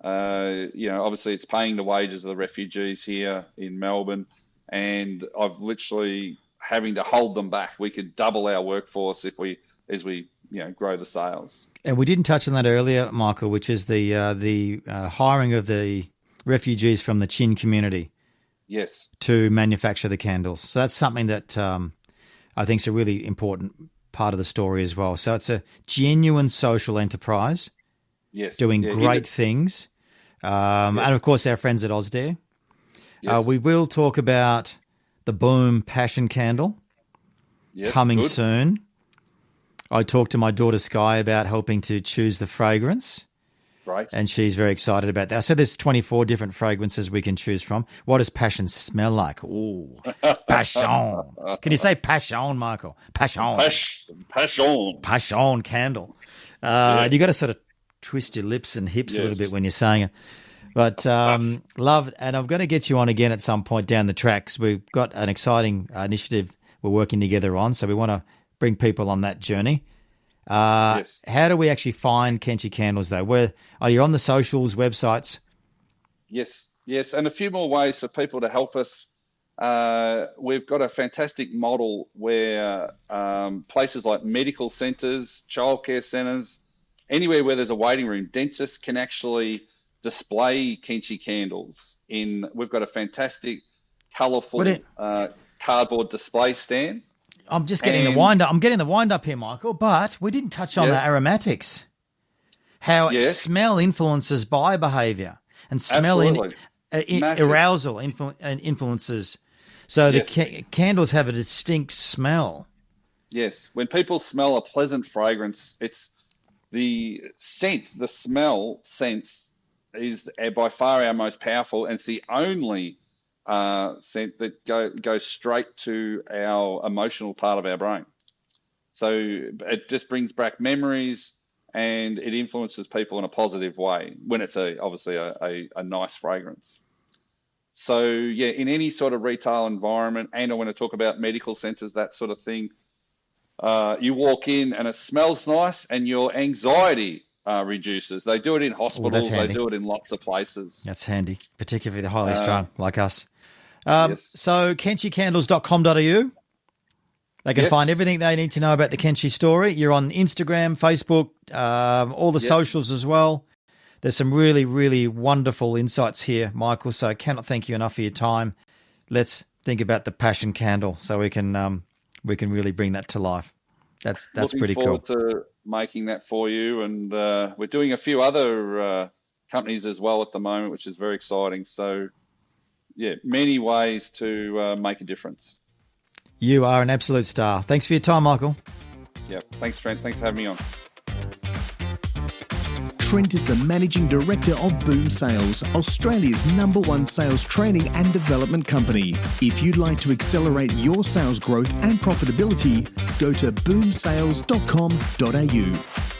Obviously it's paying the wages of the refugees here in Melbourne, and I've literally having to hold them back. We could double our workforce as we grow the sales. And we didn't touch on that earlier, Michael, which is the hiring of the refugees from the Chin community. Yes. To manufacture the candles. So that's something that I think is a really important part of the story as well. So it's a genuine social enterprise. Yes. Doing great things. And of course, our friends at Ausdare. Yes. We will talk about the Boom Passion Candle coming soon. I talked to my daughter Sky about helping to choose the fragrance. Right. And she's very excited about that. So there's 24 different fragrances we can choose from. What does passion smell like? Ooh, passion. Can you say passion, Michael? Passion. Passion candle. You got to sort of twist your lips and hips a little bit when you're saying it. But love, and I'm going to get you on again at some point down the tracks. We've got an exciting initiative we're working together on, so we want to bring people on that journey. How do we actually find Kenshi Candles, though? Where are you on the socials, websites? Yes, and a few more ways for people to help us. We've got a fantastic model where places like medical centres, childcare centres, anywhere where there's a waiting room, dentists can actually display Kenshi candles. We've got a fantastic, colourful cardboard display stand. I'm just getting the wind up. I'm getting the wind up here, Michael, but we didn't touch on the aromatics. How smell influences buyer behaviour and smell arousal influences. So the candles have a distinct smell. Yes. When people smell a pleasant fragrance, it's the scent, the smell sense is by far our most powerful, and it's the only scent that goes straight to our emotional part of our brain. So it just brings back memories, and it influences people in a positive way when it's obviously a nice fragrance. So in any sort of retail environment, and I want to talk about medical centres, that sort of thing, you walk in and it smells nice and your anxiety reduces. They do it in hospitals. They do it in lots of places. That's handy, particularly the highly strung like us. So kenshicandles.com.au. They can find everything they need to know about the Kenshi story. You're on Instagram, Facebook, all the socials as well. There's some really, really wonderful insights here, Michael, so I cannot thank you enough for your time. Let's think about the passion candle so we can really bring that to life. That's pretty cool. Looking forward to making that for you, and we're doing a few other companies as well at the moment, which is very exciting. So, many ways to make a difference. You are an absolute star. Thanks for your time, Michael. Yeah, thanks, Trent. Thanks for having me on. Trent is the Managing Director of Boom Sales, Australia's #1 sales training and development company. If you'd like to accelerate your sales growth and profitability, go to boomsales.com.au.